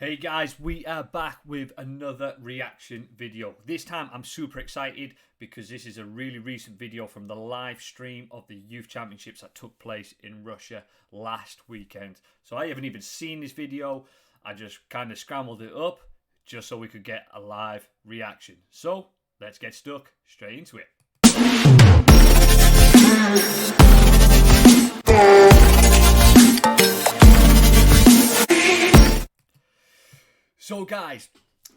Hey guys, we are back with another reaction video. This time I'm super excited because this is a really recent video from the live stream of the Youth Championships that took place in Russia last weekend. So I haven't even seen this video. I just kind of scrambled it up just so we could get a live reaction. So let's get stuck straight into it. So guys,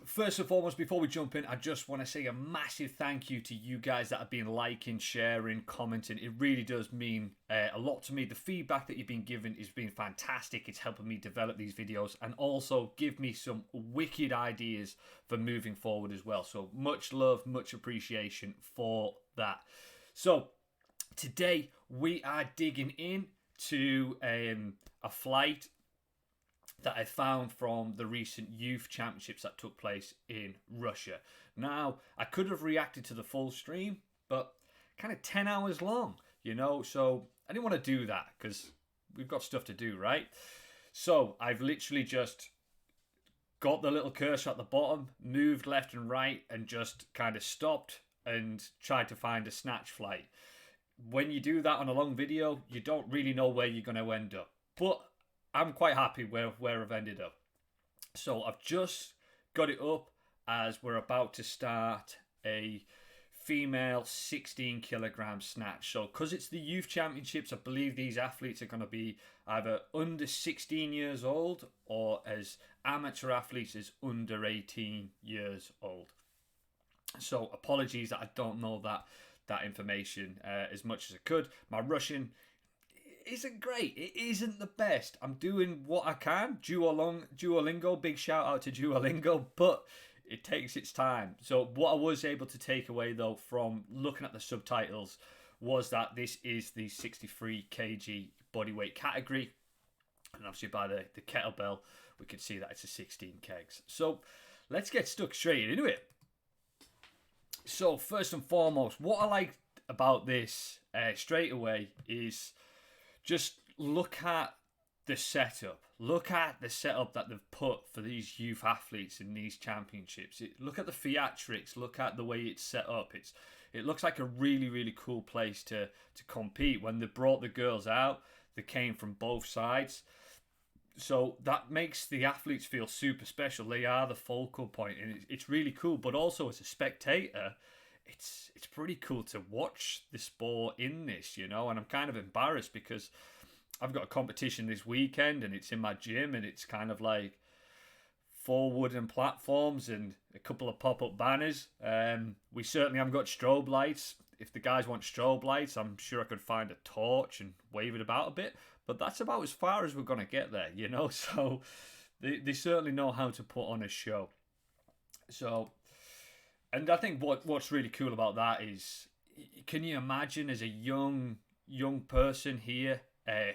first and foremost, before we jump in, I just want to say a massive thank you to you guys that have been liking, sharing, commenting. It really does mean a lot to me. The feedback that you've been giving has been fantastic. It's helping me develop these videos and also give me some wicked ideas for moving forward as well. So much love, much appreciation for that. So today we are digging in to a flight that I found from the recent Youth Championships that took place in Russia. Now, I could have reacted to the full stream, but kind of 10 hours long, so I didn't want to do that because we've got stuff to do, right? So I've literally just got the little cursor at the bottom, moved left and right, and just kind of stopped and tried to find a snatch flight. When you do that on a long video, you don't really know where you're going to end up. But I'm quite happy where I've ended up. So I've just got it up as we're about to start a female 16 kilogram snatch. So because it's the Youth Championships, I believe these athletes are going to be either under 16 years old or as amateur athletes as under 18 years old. So apologies that I don't know that information as much as I could. My Russian isn't great. It isn't the best. I'm doing what I can. Duolingo, big shout out to Duolingo, but it takes its time. So what I was able to take away though from looking at the subtitles was that this is the 63 kg bodyweight category. And obviously by the kettlebell, we can see that it's a 16 kegs. So let's get stuck straight into it. So first and foremost, what I like about this straight away is just look at the setup. Look at the setup that they've put for these youth athletes in these championships. Look at the theatrics. Look at the way it's set up. It looks like a really, really cool place to compete. When they brought the girls out, they came from both sides. So that makes the athletes feel super special. They are the focal point, and it's really cool. But also as a spectator, it's pretty cool to watch the sport in this, and I'm kind of embarrassed because I've got a competition this weekend and it's in my gym and it's kind of like 4 wooden platforms and a couple of pop-up banners. We certainly haven't got strobe lights. If the guys want strobe lights, I'm sure I could find a torch and wave it about a bit, but that's about as far as we're going to get there, so they certainly know how to put on a show. So, and I think what's really cool about that is, can you imagine as a young person here,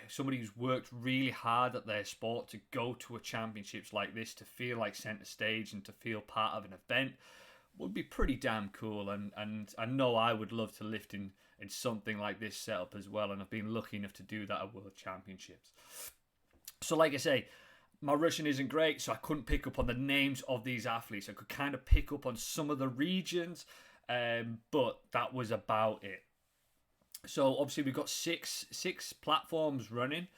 somebody who's worked really hard at their sport, to go to a championships like this, to feel like centre stage and to feel part of an event would be pretty damn cool. And I know I would love to lift in something like this setup as well, and I've been lucky enough to do that at World Championships. So like I say, my Russian isn't great, so I couldn't pick up on the names of these athletes. I could kind of pick up on some of the regions, but that was about it. So obviously we've got six platforms running.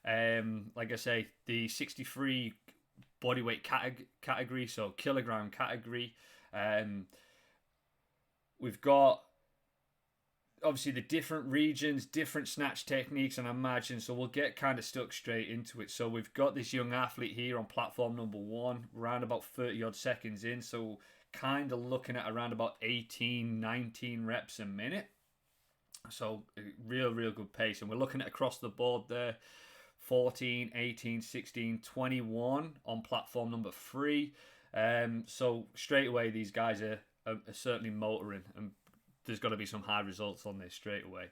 Like I say, the 63 bodyweight category, so kilogram category. We've got obviously the different regions, different snatch techniques, and I imagine, so we'll get kind of stuck straight into it. So we've got this young athlete here on platform number 1, around about 30 odd seconds in, so kind of looking at around about 18, 19 reps a minute. So real good pace, and we're looking at across the board there, 14, 18, 16, 21 on platform number 3. So straight away these guys are certainly motoring, and there's got to be some high results on this straight away.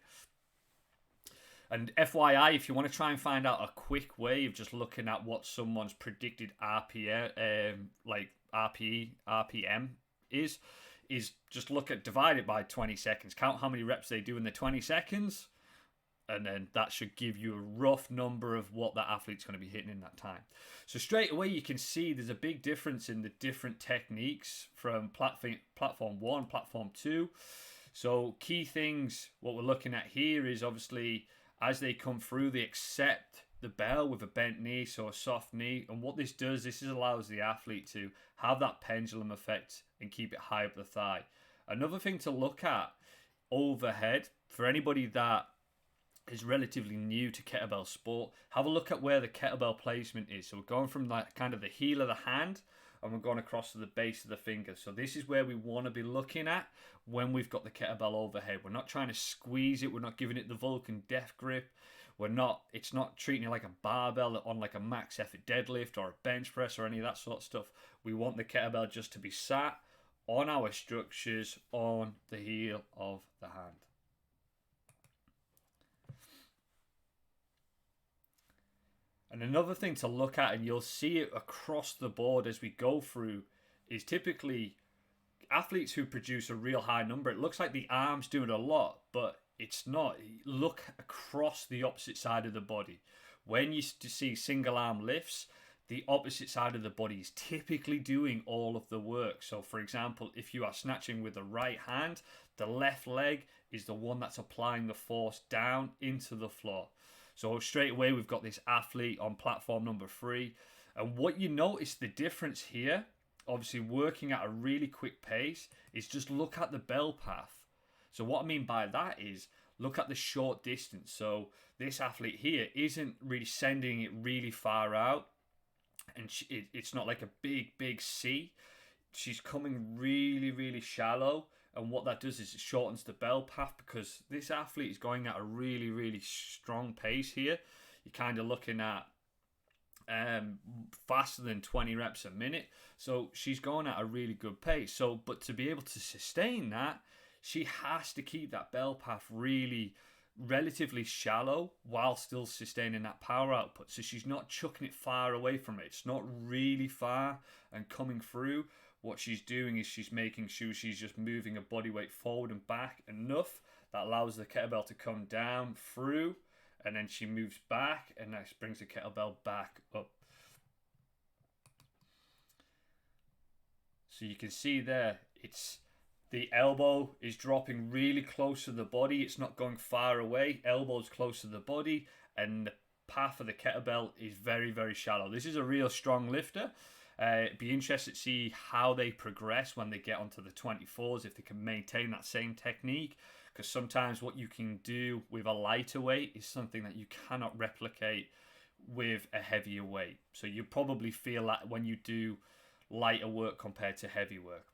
And FYI, if you want to try and find out a quick way of just looking at what someone's predicted RPM, like RPM is just divide it by 20 seconds. Count how many reps they do in the 20 seconds, and then that should give you a rough number of what that athlete's going to be hitting in that time. So straight away you can see there's a big difference in the different techniques from platform 1, platform 2. So key things, what we're looking at here is obviously as they come through, they accept the bell with a bent knee, so a soft knee. And what this does, this allows the athlete to have that pendulum effect and keep it high up the thigh. Another thing to look at overhead, for anybody that is relatively new to kettlebell sport, have a look at where the kettlebell placement is. So we're going from like kind of the heel of the hand and we're going across to the base of the finger. So this is where we want to be looking at when we've got the kettlebell overhead. We're not trying to squeeze it. We're not giving it the Vulcan death grip. It's not treating it like a barbell on like a max effort deadlift or a bench press or any of that sort of stuff. We want the kettlebell just to be sat on our structures on the heel of the hand. And another thing to look at, and you'll see it across the board as we go through, is typically athletes who produce a real high number. It looks like the arm's doing a lot, but it's not. Look across the opposite side of the body. When you see single arm lifts, the opposite side of the body is typically doing all of the work. So for example, if you are snatching with the right hand, the left leg is the one that's applying the force down into the floor. So straight away, we've got this athlete on platform number 3. And what you notice the difference here, obviously working at a really quick pace, is just look at the bell path. So what I mean by that is look at the short distance. So this athlete here isn't really sending it really far out. And it's not like a big C. She's coming really, really shallow. And what that does is it shortens the bell path because this athlete is going at a really, really strong pace here. You're kind of looking at faster than 20 reps a minute. So she's going at a really good pace. So, but to be able to sustain that, she has to keep that bell path really relatively shallow while still sustaining that power output. So she's not chucking it far away from it. It's not really far and coming through. What she's doing is she's making sure she's just moving her body weight forward and back enough that allows the kettlebell to come down through, and then she moves back and that brings the kettlebell back up. So you can see there, it's the elbow is dropping really close to the body. It's not going far away. Elbow's close to the body, and the path of the kettlebell is very, very shallow. This is a real strong lifter. Be interested to see how they progress when they get onto the 24s, if they can maintain that same technique, because sometimes what you can do with a lighter weight is something that you cannot replicate with a heavier weight. So you probably feel that when you do lighter work compared to heavy work.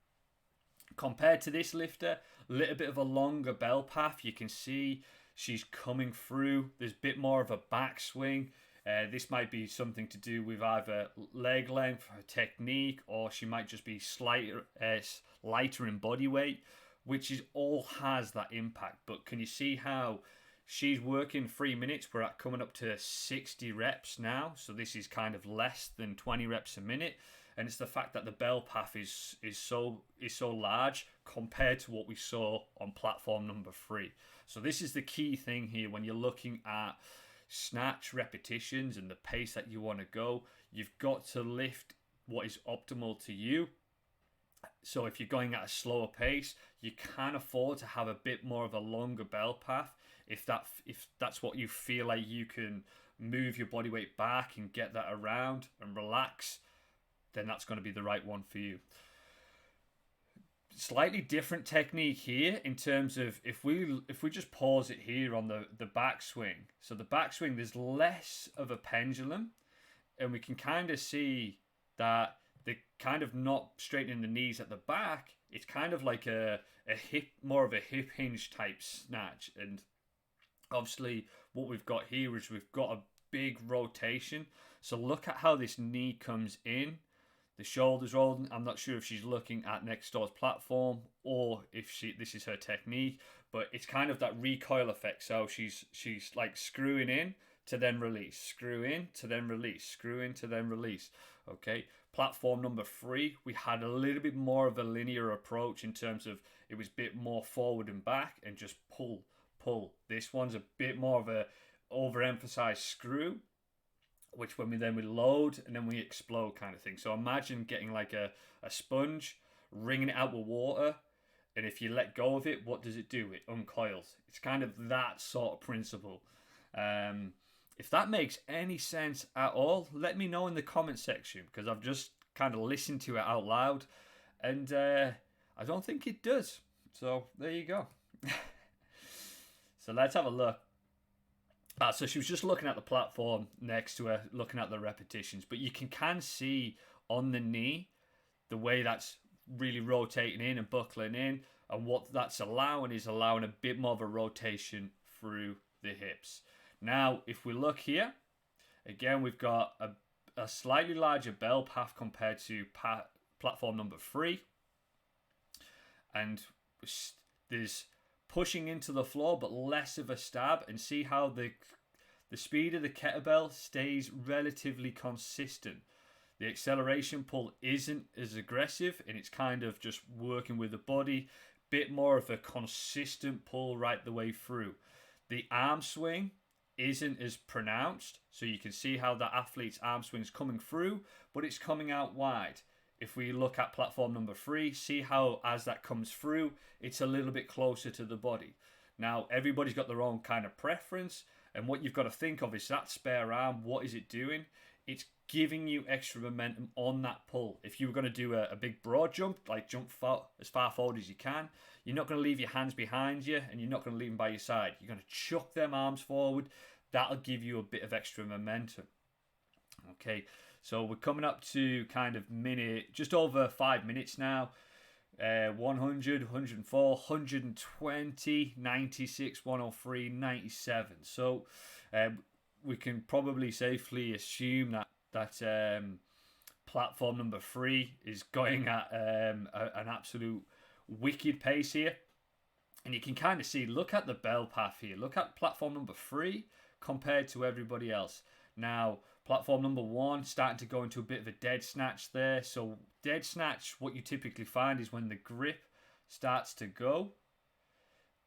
Compared to this lifter, a little bit of a longer bell path. You can see she's coming through. There's a bit more of a backswing. This might be something to do with either leg length, her technique, or she might just be lighter in body weight, which is all has that impact. But can you see how she's working 3 minutes? We're at coming up to 60 reps now. So this is kind of less than 20 reps a minute. And it's the fact that the bell path is so large compared to what we saw on platform number 3. So this is the key thing here when you're looking at snatch repetitions and the pace that you want to go. You've got to lift what is optimal to you. So if you're going at a slower pace, you can afford to have a bit more of a longer bell path. If that's what you feel like you can move your body weight back and get that around and relax, then that's going to be the right one for you. Slightly different technique here in terms of if we just pause it here on the backswing. So the backswing, there's less of a pendulum, and we can kind of see that they're kind of not straightening the knees at the back. It's kind of like a hip, more of a hip hinge type snatch. And obviously what we've got here is we've got a big rotation. So look at how this knee comes in. The shoulders rolling. I'm not sure if she's looking at next door's platform or if this is her technique, but it's kind of that recoil effect. So she's like screwing in to then release, screw in to then release, screw in to then release. Okay. Platform number 3, we had a little bit more of a linear approach in terms of it was a bit more forward and back and just pull, pull. This one's a bit more of a overemphasized screw, which when we load and then we explode kind of thing. So imagine getting like a sponge, wringing it out with water, and if you let go of it, what does it do? It uncoils. It's kind of that sort of principle. If that makes any sense at all, let me know in the comment section, because I've just kind of listened to it out loud, and I don't think it does. So there you go. So let's have a look. So she was just looking at the platform next to her, looking at the repetitions, but you can see on the knee the way that's really rotating in and buckling in, and what that's allowing is allowing a bit more of a rotation through the hips. Now, if we look here, again, we've got a slightly larger bell path compared to platform number 3. And there's pushing into the floor, but less of a stab. And see how the speed of the kettlebell stays relatively consistent. The acceleration pull isn't as aggressive, and it's kind of just working with the body. Bit more of a consistent pull right the way through. The arm swing isn't as pronounced, so you can see how the athlete's arm swing's coming through, but it's coming out wide. If we look at platform number 3, see how as that comes through, it's a little bit closer to the body. Now, everybody's got their own kind of preference, and what you've got to think of is that spare arm, what is it doing? It's giving you extra momentum on that pull. If you were going to do a big broad jump, like jump as far forward as you can, you're not going to leave your hands behind you, and you're not going to leave them by your side. You're going to chuck them arms forward. That'll give you a bit of extra momentum. Okay, so we're coming up to kind of just over 5 minutes now. 100, 104, 120, 96, 103, 97. So we can probably safely assume that platform number 3 is going at an absolute wicked pace here. And you can kind of see, look at the bell path here. Look at platform number 3 compared to everybody else. Now, platform number 1 starting to go into a bit of a dead snatch there. So dead snatch, what you typically find is when the grip starts to go,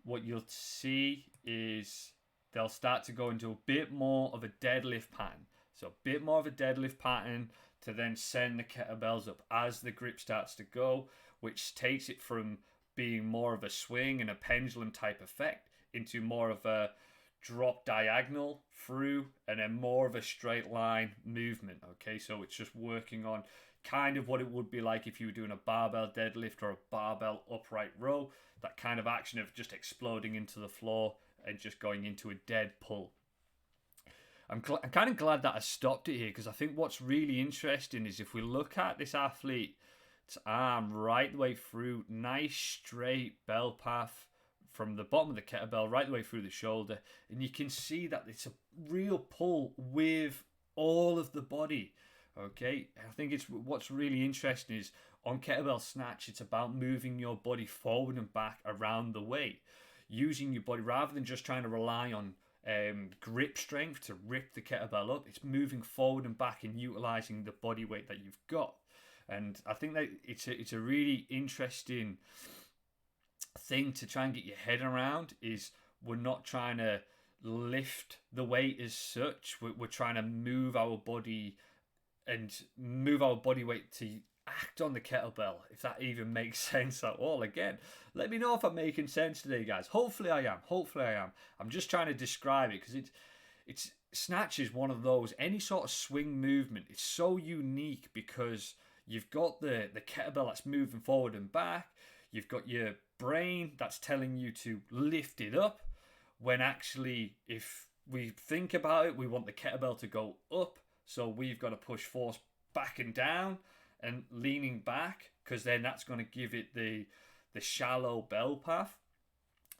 what you'll see is they'll start to go into a bit more of a deadlift pattern. So a bit more of a deadlift pattern to then send the kettlebells up as the grip starts to go, which takes it from being more of a swing and a pendulum type effect into more of a drop diagonal through and then more of a straight line movement. Okay, so it's just working on kind of what it would be like if you were doing a barbell deadlift or a barbell upright row, that kind of action of just exploding into the floor and just going into a dead pull. I'm kind of glad that I stopped it here, because I think what's really interesting is if we look at this athlete's arm right the way through, nice straight bell path from the bottom of the kettlebell right the way through the shoulder, and you can see that it's a real pull with all of the body. Okay, I think what's really interesting is on kettlebell snatch, it's about moving your body forward and back around the weight, using your body rather than just trying to rely on grip strength to rip the kettlebell up. It's moving forward and back and utilizing the body weight that you've got. And I think that it's a really interesting thing to try and get your head around. Is we're not trying to lift the weight as such. We're trying to move our body and move our body weight to act on the kettlebell, if that even makes sense at all. Again, let me know if I'm making sense today, guys. Hopefully I am. I'm just trying to describe it, because it's snatch is one of those, any sort of swing movement, it's so unique because you've got the kettlebell that's moving forward and back. You've got your brain that's telling you to lift it up, when actually, if we think about it, we want the kettlebell to go up. So we've got to push force back and down and leaning back, because then that's going to give it the shallow bell path.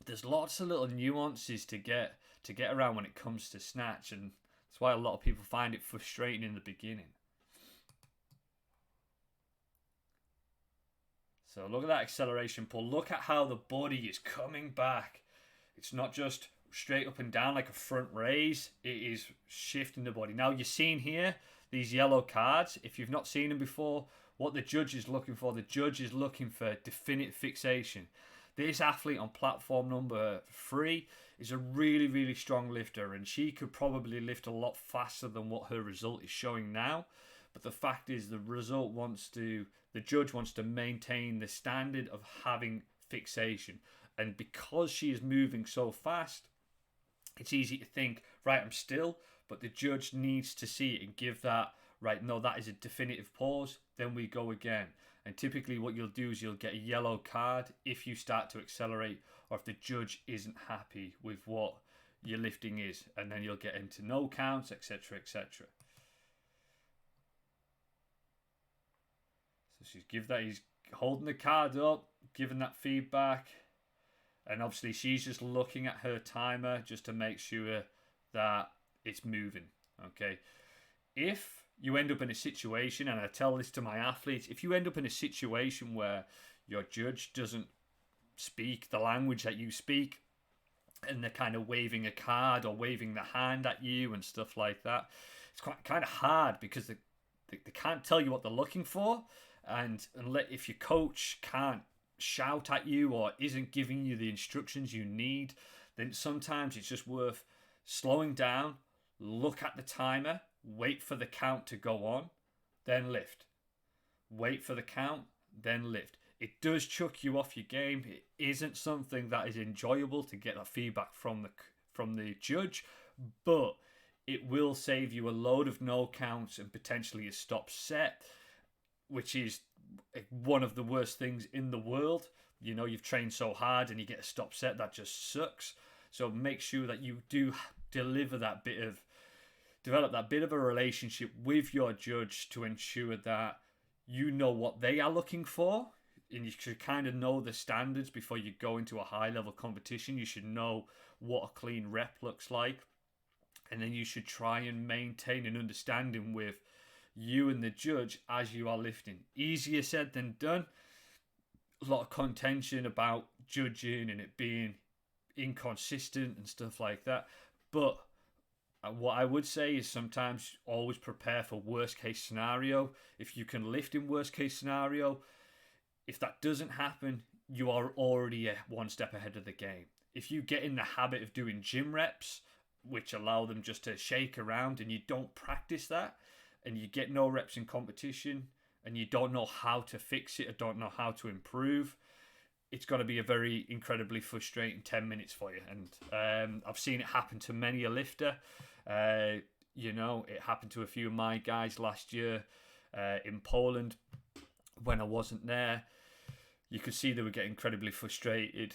There's lots of little nuances to get around when it comes to snatch, and that's why a lot of people find it frustrating in the beginning. So look at that acceleration pull. Look at how the body is coming back. It's not just straight up and down like a front raise. It is shifting the body. Now you're seeing here these yellow cards. If you've not seen them before, what the judge is looking for, the judge is looking for definite fixation. This athlete on platform number 3 is a really, really strong lifter, and she could probably lift a lot faster than what her result is showing now. But the fact is, the judge wants to maintain the standard of having fixation. And because she is moving so fast, it's easy to think, right, I'm still, but the judge needs to see it and give that, right, no, that is a definitive pause, then we go again. And typically what you'll do is you'll get a yellow card if you start to accelerate, or if the judge isn't happy with what your lifting is, and then you'll get into no counts, etc., etc. So he's holding the card up, giving that feedback, and obviously she's just looking at her timer just to make sure that it's moving. Okay, if you end up in a situation, and I tell this to my athletes, if you end up in a situation where your judge doesn't speak the language that you speak, and they're kind of waving a card or waving the hand at you and stuff like that, it's quite kind of hard because they can't tell you what they're looking for. And if your coach can't shout at you or isn't giving you the instructions you need, then sometimes it's just worth slowing down, look at the timer, wait for the count to go on, then lift. Wait for the count, then lift. It does chuck you off your game. It isn't something that is enjoyable to get that feedback from the judge, but it will save you a load of no counts and potentially a stop set, which is one of the worst things in the world. You know, you've trained so hard and you get a stop set, that just sucks. So make sure that you do develop that bit of a relationship with your judge to ensure that you know what they are looking for, and you should kind of know the standards before you go into a high level competition. You should know what a clean rep looks like, and then you should try and maintain an understanding with you and the judge as you are lifting. Easier said than done. A lot of contention about judging and it being inconsistent and stuff like that. But what I would say is sometimes always prepare for worst case scenario. If you can lift in worst case scenario, if that doesn't happen, you are already one step ahead of the game. If you get in the habit of doing gym reps, which allow them just to shake around, and you don't practice that, and you get no reps in competition, and you don't know how to fix it or don't know how to improve, it's going to be a very incredibly frustrating 10 minutes for you. And I've seen it happen to many a lifter. It happened to a few of my guys last year in Poland when I wasn't there. You could see they were getting incredibly frustrated.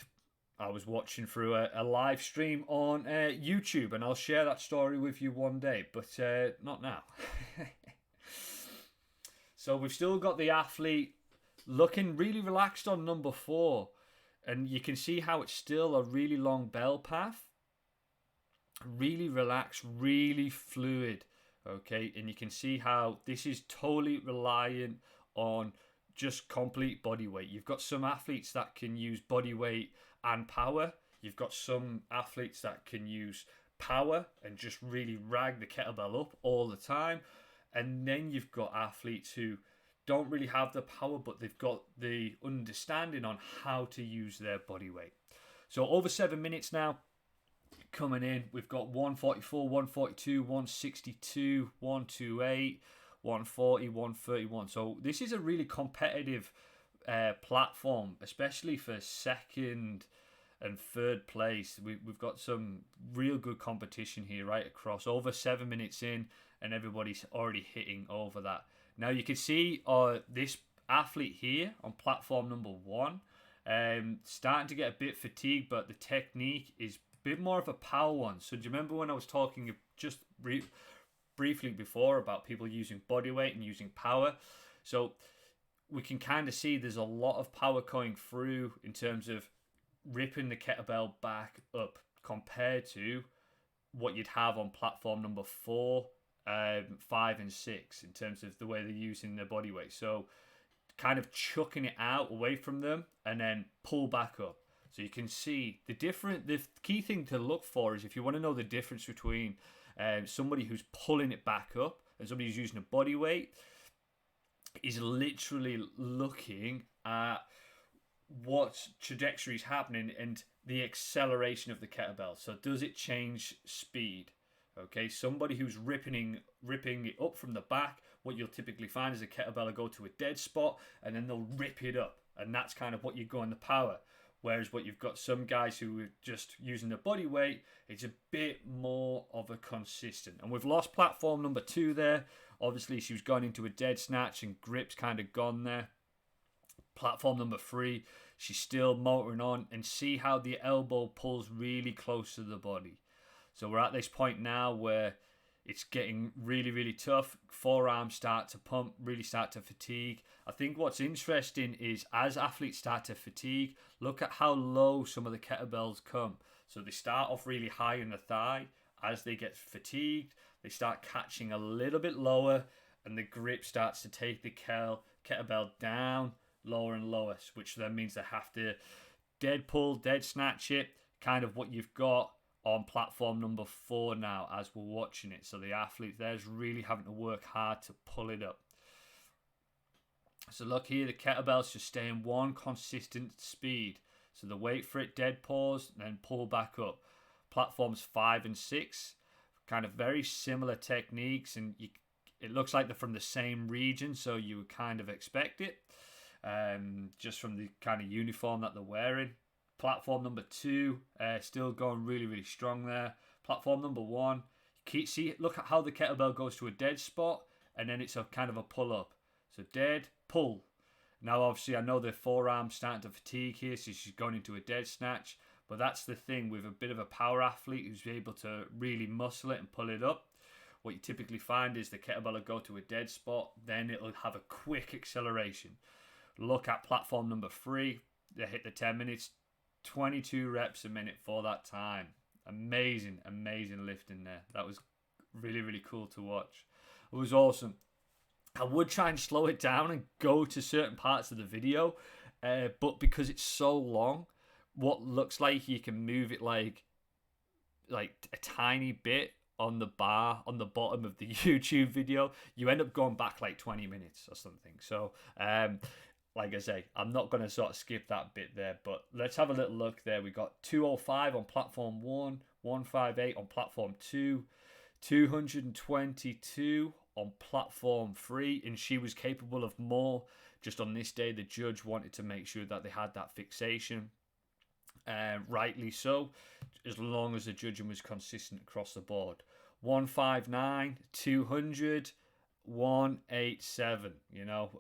I was watching through a live stream on YouTube, and I'll share that story with you one day, but not now. So we've still got the athlete looking really relaxed on number 4, and you can see how it's still a really long bell path. Really relaxed, really fluid, okay? And you can see how this is totally reliant on just complete body weight. You've got some athletes that can use body weight and power. You've got some athletes that can use power and just really rag the kettlebell up all the time. And then you've got athletes who don't really have the power, but they've got the understanding on how to use their body weight. So over 7 minutes now coming in. We've got 144, 142, 162, 128, 140, 131. So this is a really competitive platform, especially for second and third place. We've got some real good competition here right across. Over 7 minutes in, and everybody's already hitting over that. Now you can see this athlete here on platform number 1 starting to get a bit fatigued, but the technique is a bit more of a power one. So do you remember when I was talking just briefly before about people using body weight and using power? So we can kind of see there's a lot of power going through in terms of ripping the kettlebell back up compared to what you'd have on platform number 4, 5 and 6 in terms of the way they're using their body weight. So kind of chucking it out away from them and then pull back up. So you can see the key thing to look for is, if you want to know the difference between somebody who's pulling it back up and somebody who's using a body weight, is literally looking at what trajectory is happening and the acceleration of the kettlebell. So does it change speed? Okay, somebody who's ripping it up from the back, what you'll typically find is a kettlebell will go to a dead spot and then they'll rip it up, and that's kind of what you go in the power. Whereas what you've got some guys who are just using the body weight, it's a bit more of a consistent. And we've lost platform number 2 there. Obviously, she was gone into a dead snatch and grip's kind of gone there. Platform number 3, she's still motoring on, and see how the elbow pulls really close to the body. So we're at this point now where it's getting really, really tough. Forearms start to pump, really start to fatigue. I think what's interesting is as athletes start to fatigue, look at how low some of the kettlebells come. So they start off really high in the thigh. As they get fatigued, they start catching a little bit lower, and the grip starts to take the kettlebell down lower and lower, which then means they have to dead pull, dead snatch it, kind of what you've got on platform number 4 now as we're watching it. So the athlete there's really having to work hard to pull it up. So look here, the kettlebells just stay in one consistent speed. So the wait for it, dead pause, then pull back up. Platforms 5 and 6, kind of very similar techniques, and it looks like they're from the same region, so you would kind of expect it, just from the kind of uniform that they're wearing. Platform number 2, still going really, really strong there. Platform number 1, look at how the kettlebell goes to a dead spot, and then it's a kind of a pull up. So dead, pull. Now obviously I know the forearm's starting to fatigue here, so she's going into a dead snatch. But that's the thing with a bit of a power athlete who's able to really muscle it and pull it up. What you typically find is the kettlebell will go to a dead spot, then it'll have a quick acceleration. Look at platform number 3, they hit the 10 minutes, 22 reps a minute for that time. Amazing, amazing lifting there. That was really, really cool to watch. It was awesome. I would try and slow it down and go to certain parts of the video, but because it's so long, what looks like you can move it like a tiny bit on the bar on the bottom of the YouTube video, you end up going back like 20 minutes or something. So like I say, I'm not going to sort of skip that bit there, but let's have a little look there. We got 205 on platform 1, 158 on platform 2, 222 on platform 3, and she was capable of more. Just on this day, the judge wanted to make sure that they had that fixation. Rightly so, as long as the judging was consistent across the board. 159, 200, 187,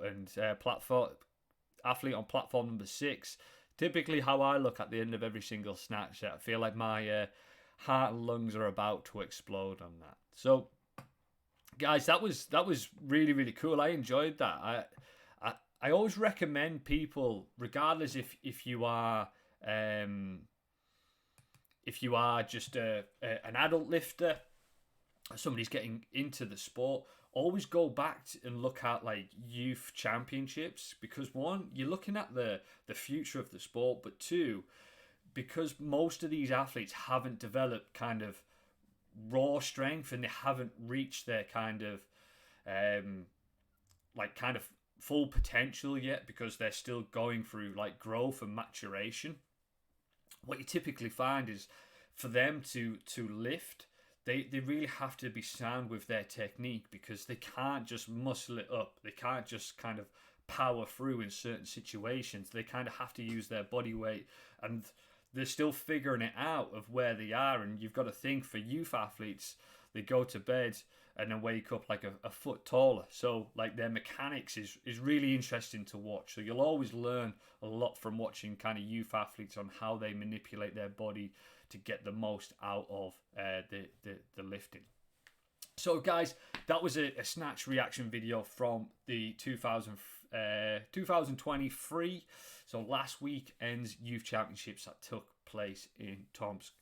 and platform athlete on platform number 6. Typically how I look at the end of every single snatch, I feel like my heart and lungs are about to explode on that. So guys, that was really, really cool. I enjoyed that. I always recommend people, regardless if you are just an adult lifter, somebody's getting into the sport, always go back and look at like youth championships, because 1, you're looking at the future of the sport, but 2, because most of these athletes haven't developed kind of raw strength and they haven't reached their kind of full potential yet, because they're still going through like growth and maturation. What you typically find is for them to lift, they really have to be sound with their technique, because they can't just muscle it up. They can't just kind of power through in certain situations. They kind of have to use their body weight, and they're still figuring it out of where they are. And you've got to think, for youth athletes, they go to bed and then wake up like a foot taller. So like their mechanics is really interesting to watch. So you'll always learn a lot from watching kind of youth athletes on how they manipulate their body to get the most out of the lifting. So guys, that was a snatch reaction video from the 2023. So last weekend's youth championships that took place in Tomsk.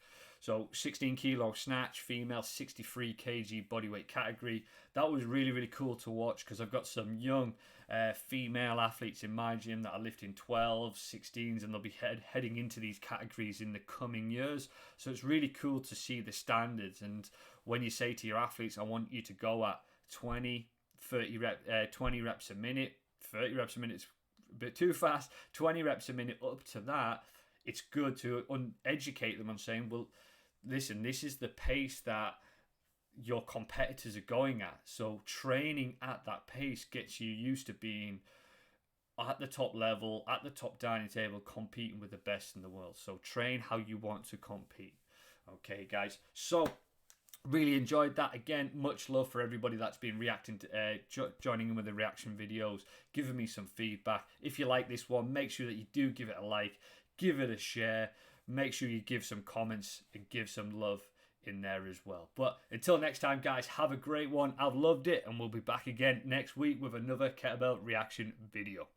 So 16 kilo snatch, female, 63 kg bodyweight category. That was really, really cool to watch, because I've got some young female athletes in my gym that are lifting 12s, 16s, and they'll be heading into these categories in the coming years. So it's really cool to see the standards. And when you say to your athletes, I want you to go at 20 reps a minute, 30 reps a minute is a bit too fast. 20 reps a minute up to that. It's good to educate them on saying, well, listen, this is the pace that your competitors are going at. So training at that pace gets you used to being at the top level, at the top dining table, competing with the best in the world. So train how you want to compete. Okay, guys. So really enjoyed that. Again, much love for everybody that's been reacting to joining in with the reaction videos, giving me some feedback. If you like this one, make sure that you do give it a like, give it a share, make sure you give some comments and give some love in there as well. But until next time, guys, have a great one. I've loved it, and we'll be back again next week with another kettlebell reaction video.